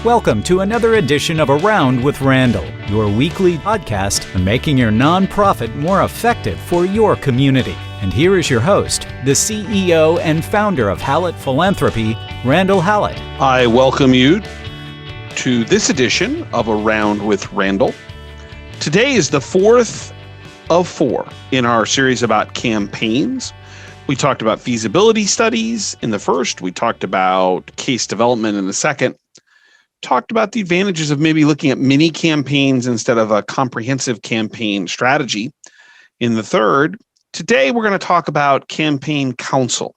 Welcome to another edition of Around with Randall, your weekly podcast on making your nonprofit more effective for your community. And here is your host, the CEO and founder of Hallett Philanthropy, Randall Hallett. I welcome you to this edition of Around with Randall. Today is the fourth of four in our series about campaigns. We talked about feasibility studies in the first. We talked about case development in the second. Talked about the advantages of maybe looking at mini campaigns instead of a comprehensive campaign strategy in the third. Today, we're going to talk about campaign counsel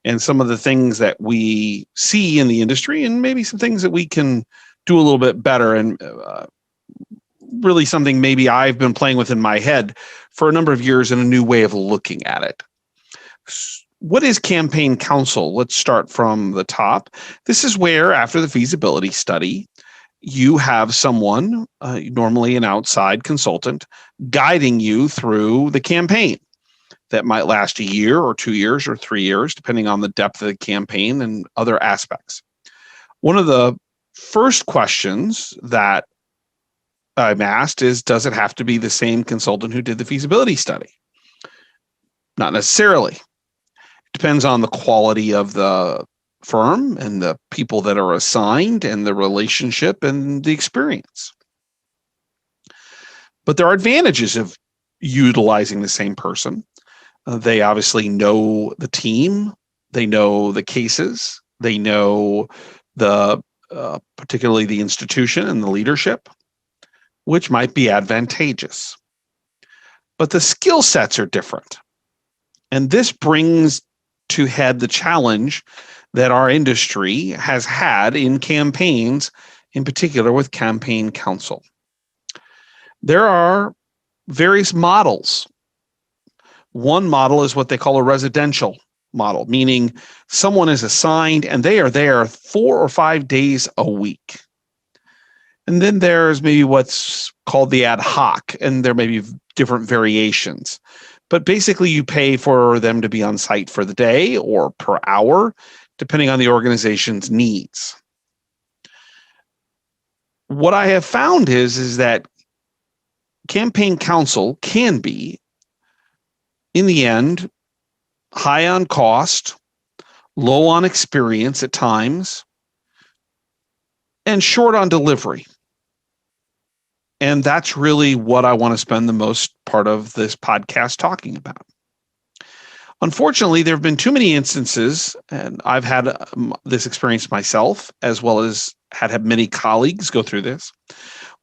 and some of the things that we see in the industry and maybe some things that we can do a little bit better and really something maybe I've been playing with in my head for a number of years in a new way of looking at it. What is campaign counsel? Let's start from the top. This is where, after the feasibility study, you have someone, normally an outside consultant, guiding you through the campaign. That might last a year or 2 years or 3 years, depending on the depth of the campaign and other aspects. One of the first questions that I'm asked is, does it have to be the same consultant who did the feasibility study? Not necessarily. Depends on the quality of the firm and the people that are assigned and the relationship and the experience. But there are advantages of utilizing the same person. They obviously know the team, they know the cases, they know the particularly the institution and the leadership, which might be advantageous. But the skill sets are different. And this brings to head the challenge that our industry has had in campaigns, in particular with campaign counsel. There are various models. One model is what they call a residential model, meaning someone is assigned and they are there 4 or 5 days a week. And then there's maybe what's called the ad hoc, and there may be different variations. But basically, you pay for them to be on site for the day or per hour, depending on the organization's needs. What I have found is that campaign counsel can be, in the end, high on cost, low on experience at times, and short on delivery. And that's really what I want to spend the most part of this podcast talking about. Unfortunately, there have been too many instances, and I've had this experience myself, as well as had many colleagues go through this,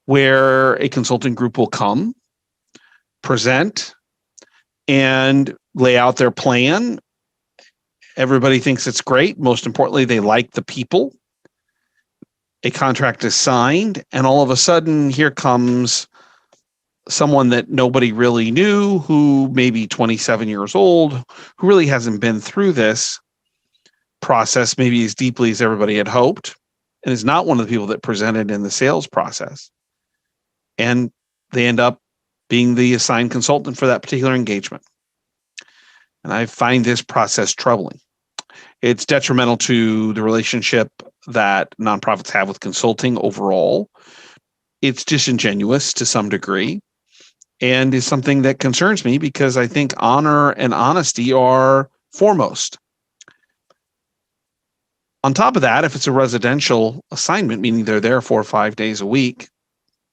where a consulting group will come, present, and lay out their plan. Everybody thinks it's great. Most importantly, they like the people. A contract is signed, and all of a sudden, here comes someone that nobody really knew, who may be 27 years old, who really hasn't been through this process maybe as deeply as everybody had hoped, and is not one of the people that presented in the sales process. And they end up being the assigned consultant for that particular engagement. And I find this process troubling. It's detrimental to the relationship that nonprofits have with consulting overall. It's disingenuous to some degree and is something that concerns me because I think honor and honesty are foremost. On top of that, if it's a residential assignment, meaning they're there 4 or 5 days a week,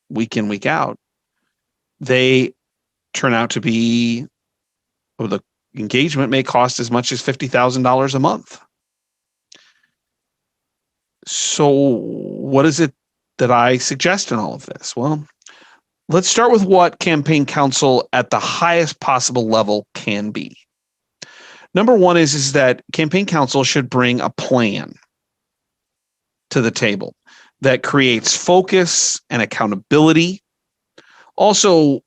week in, week out, they turn out to be, the engagement may cost as much as $50,000 a month. So what is it that I suggest in all of this? Well, let's start with what campaign counsel at the highest possible level can be. Number one is that campaign counsel should bring a plan to the table that creates focus and accountability, also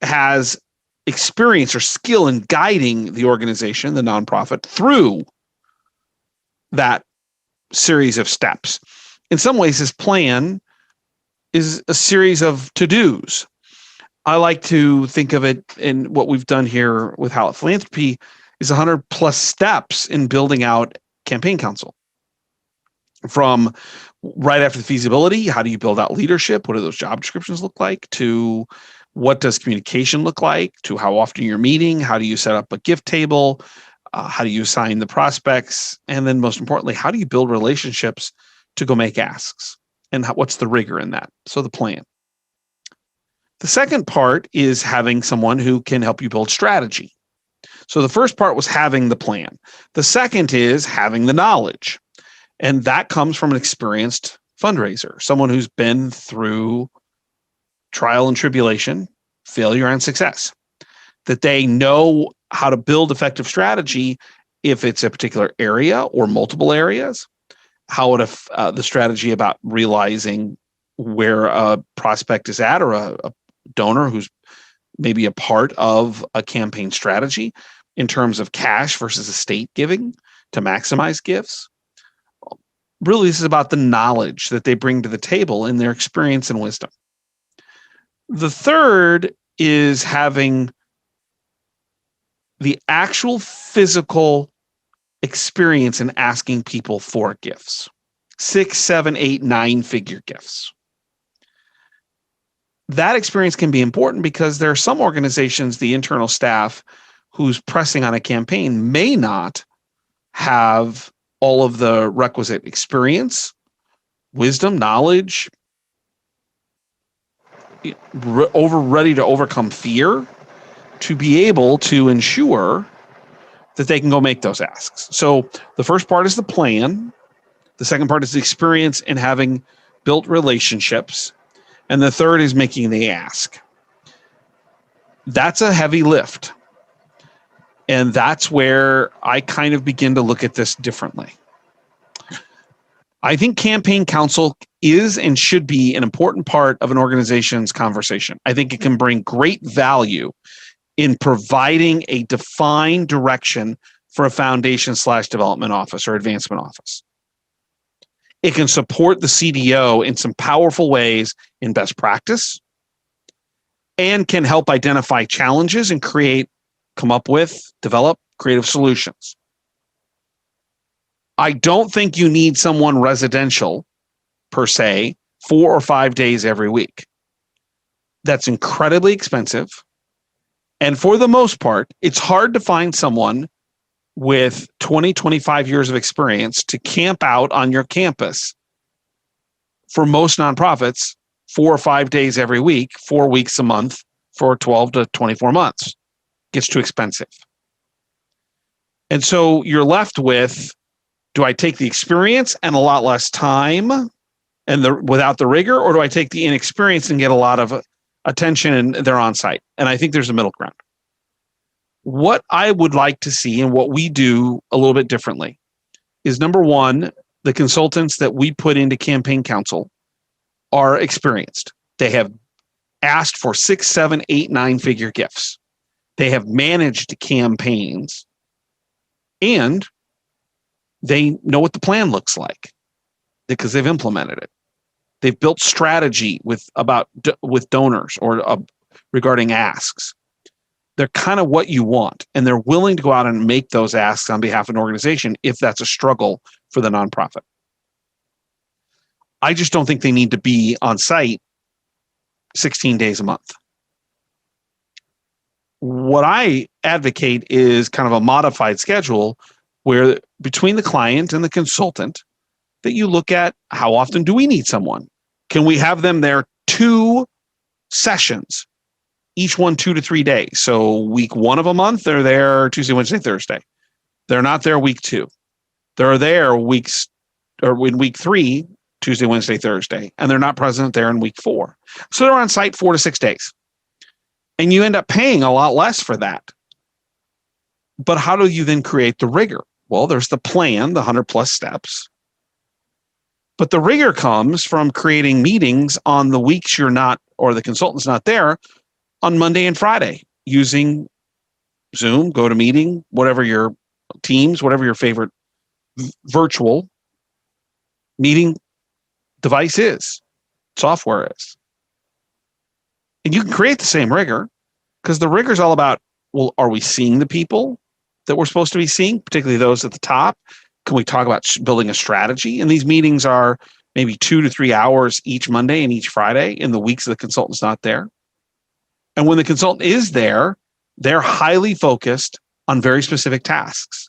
has experience or skill in guiding the organization, the nonprofit, through that series of steps. In some ways, this plan is a series of to-dos. I like to think of it in what we've done here with Hallett Philanthropy is 100 plus steps in building out campaign counsel. from right after the feasibility, how do you build out leadership? What do those job descriptions look like? To what does communication look like? To how often you're meeting? How do you set up a gift table? How do you assign the prospects? And then most importantly, how do you build relationships to go make asks? And what's the rigor in that? So the plan. The second part is having someone who can help you build strategy. So the first part was having the plan. The second is having the knowledge. And that comes from an experienced fundraiser, someone who's been through trial and tribulation, failure and success, that they know how to build effective strategy if it's a particular area or multiple areas, how the strategy about realizing where a prospect is at or a donor who's maybe a part of a campaign strategy in terms of cash versus estate giving to maximize gifts. Really, this is about the knowledge that they bring to the table in their experience and wisdom. The third is having the actual physical experience in asking people for gifts. 6, 7, 8, 9-figure gifts. That experience can be important because there are some organizations, the internal staff who's pressing on a campaign may not have all of the requisite experience, wisdom, knowledge, ready to overcome fear to be able to ensure that they can go make those asks. So the first part is the plan. The second part is the experience in having built relationships. And the third is making the ask. That's a heavy lift. And that's where I kind of begin to look at this differently. I think campaign counsel is and should be an important part of an organization's conversation. I think it can bring great value in providing a defined direction for a foundation/development office or advancement office. It can support the CDO in some powerful ways in best practice and can help identify challenges and come up with, develop creative solutions. I don't think you need someone residential, per se, 4 or 5 days every week. That's incredibly expensive. And for the most part, it's hard to find someone with 20, 25 years of experience to camp out on your campus for most nonprofits 4 or 5 days every week, 4 weeks a month for 12 to 24 months. Gets too expensive. And so you're left with, do I take the experience and a lot less time and without the rigor, or do I take the inexperience and get a lot of attention and they're on site? And I think there's a middle ground. What I would like to see and what we do a little bit differently is, number one, the consultants that we put into campaign counsel are experienced. They have asked for 6, 7, 8, 9-figure gifts. They have managed campaigns and they know what the plan looks like because they've implemented it. They've built strategy with donors or regarding asks. They're kind of what you want, and they're willing to go out and make those asks on behalf of an organization if that's a struggle for the nonprofit. I just don't think they need to be on site 16 days a month. What I advocate is kind of a modified schedule where between the client and the consultant that you look at how often do we need someone? Can we have them there 2 sessions, each one 2 to 3 days? So week 1 of a month, they're there Tuesday, Wednesday, Thursday. They're not there week 2. They're there in week 3, Tuesday, Wednesday, Thursday, and they're not present there in week 4. So they're on site 4 to 6 days. And you end up paying a lot less for that. But how do you then create the rigor? Well, there's the plan, the 100+ steps. But the rigor comes from creating meetings on the weeks you're not, or the consultant's not there, on Monday and Friday, using Zoom, GoToMeeting, whatever your Teams, whatever your favorite virtual meeting device is, software is. And you can create the same rigor because the rigor is all about, well, are we seeing the people that we're supposed to be seeing, particularly those at the top? Can we talk about building a strategy? And these meetings are maybe 2 to 3 hours each Monday and each Friday in the weeks the consultant's not there. And when the consultant is there, they're highly focused on very specific tasks,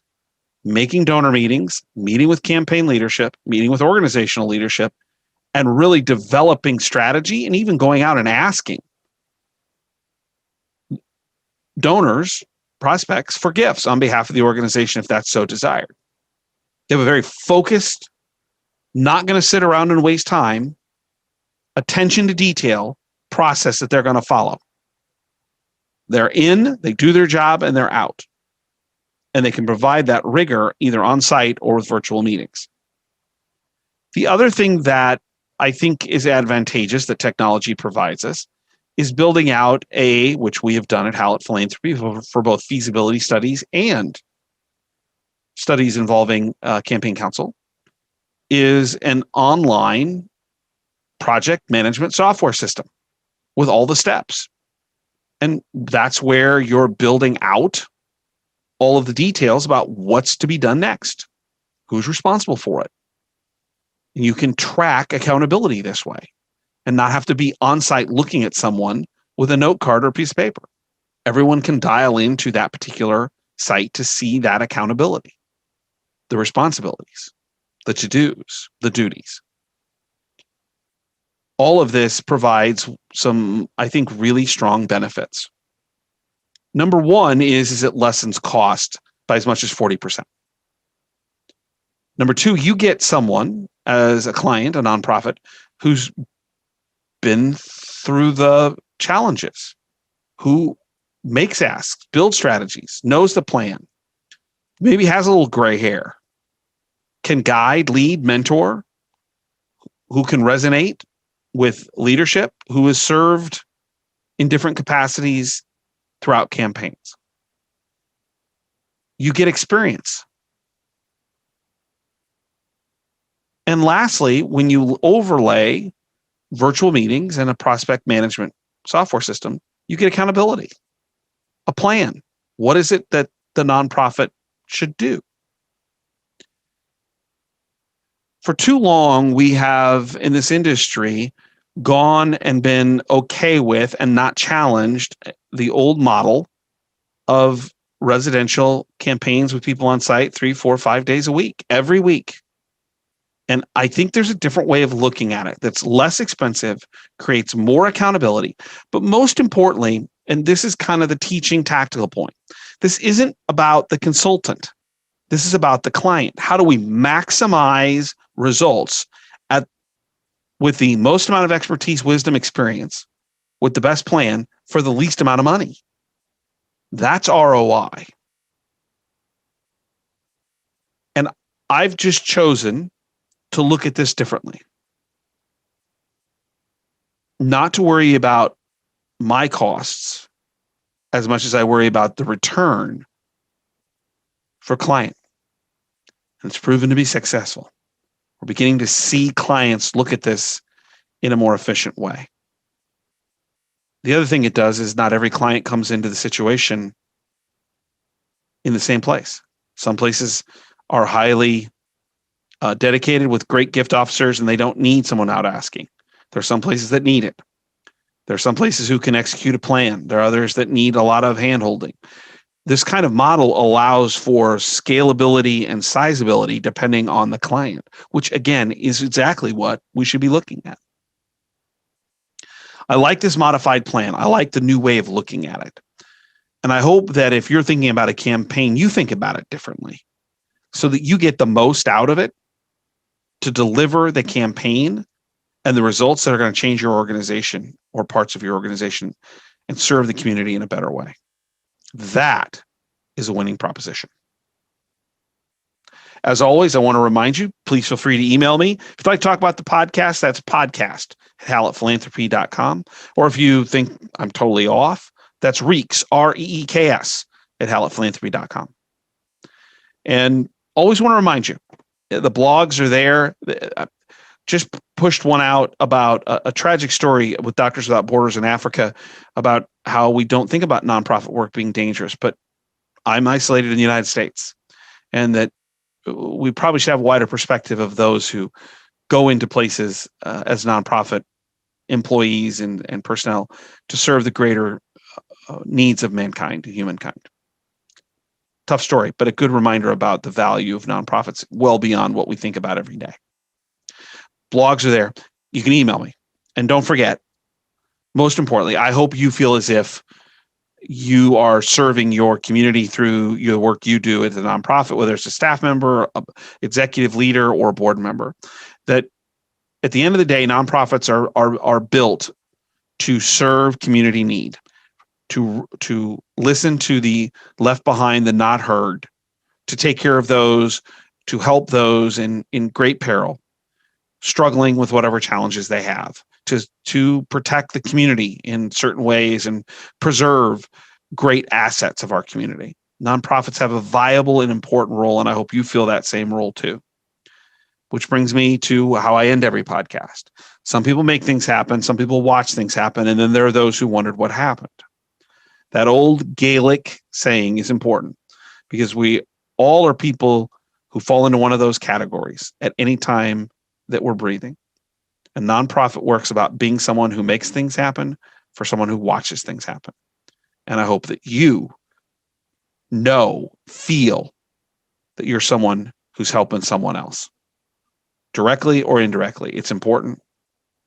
making donor meetings, meeting with campaign leadership, meeting with organizational leadership, and really developing strategy and even going out and asking donors, prospects for gifts on behalf of the organization if that's so desired. They have a very focused, not going to sit around and waste time, attention to detail process that they're going to follow. They're in, they do their job, and they're out. And they can provide that rigor either on site or with virtual meetings. The other thing that I think is advantageous that technology provides us is building out which we have done at Hallett Philanthropy for both feasibility studies and studies involving campaign counsel, is an online project management software system with all the steps. And that's where you're building out all of the details about what's to be done next, who's responsible for it. And you can track accountability this way and not have to be on site looking at someone with a note card or a piece of paper. Everyone can dial into that particular site to see that accountability, the responsibilities, the to-dos, the duties. All of this provides some, I think, really strong benefits. Number one is it lessens cost by as much as 40%. Number two, you get someone as a client, a nonprofit, who's been through the challenges, who makes asks, builds strategies, knows the plan, maybe has a little gray hair, can guide, lead, mentor, who can resonate with leadership, who has served in different capacities throughout campaigns. You get experience. And lastly, when you overlay virtual meetings and a prospect management software system, you get accountability, a plan. What is it that the nonprofit should do? For too long, we have in this industry gone and been okay with and not challenged the old model of residential campaigns with people on site 3, 4, 5 days a week, every week. And I think there's a different way of looking at it that's less expensive, creates more accountability. But most importantly, and this is kind of the teaching tactical point, this isn't about the consultant. This is about the client. How do we maximize results with the most amount of expertise, wisdom, experience, with the best plan for the least amount of money? That's ROI. And I've just chosen to look at this differently. Not to worry about my costs as much as I worry about the return for client. And it's proven to be successful. We're beginning to see clients look at this in a more efficient way. The other thing it does is not every client comes into the situation in the same place. Some places are highly dedicated with great gift officers and they don't need someone out asking. There are some places that need it. There are some places who can execute a plan. There are others that need a lot of hand-holding. This kind of model allows for scalability and sizability depending on the client, which again is exactly what we should be looking at. I like this modified plan. I like the new way of looking at it. And I hope that if you're thinking about a campaign, you think about it differently so that you get the most out of it to deliver the campaign and the results that are going to change your organization or parts of your organization and serve the community in a better way. That is a winning proposition. As always, I want to remind you, please feel free to email me. If you'd like to talk about the podcast, that's podcast@hallettphilanthropy.com. Or if you think I'm totally off, that's Reeks, REEKS, @hallettphilanthropy.com. And always want to remind you, the blogs are there. Just pushed one out about a tragic story with Doctors Without Borders in Africa about how we don't think about nonprofit work being dangerous, but I'm isolated in the United States, and that we probably should have a wider perspective of those who go into places as nonprofit employees and personnel to serve the greater needs of mankind, humankind. Tough story, but a good reminder about the value of nonprofits well beyond what we think about every day. Blogs are there. You can email me. And don't forget, most importantly, I hope you feel as if you are serving your community through your work you do as a nonprofit, whether it's a staff member, a executive leader, or a board member, that at the end of the day, nonprofits are built to serve community need, to listen to the left behind, the not heard, to take care of those, to help those in great peril, struggling with whatever challenges they have, to protect the community in certain ways and preserve great assets of our community. Nonprofits have a viable and important role, and I hope you feel that same role too. Which brings me to how I end every podcast. Some people make things happen, some people watch things happen, and then there are those who wondered what happened. That old Gaelic saying is important because we all are people who fall into one of those categories at any time that we're breathing. A nonprofit works about being someone who makes things happen for someone who watches things happen. And I hope that you feel that you're someone who's helping someone else, directly or indirectly. It's important,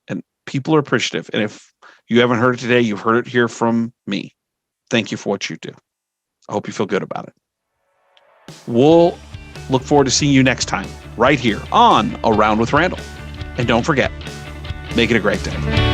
and people are appreciative. And if you haven't heard it today, you've heard it here from me. Thank you for what you do. I hope you feel good about it. We'll look forward to seeing you next time, right here on Around with Randall. And don't forget, make it a great day.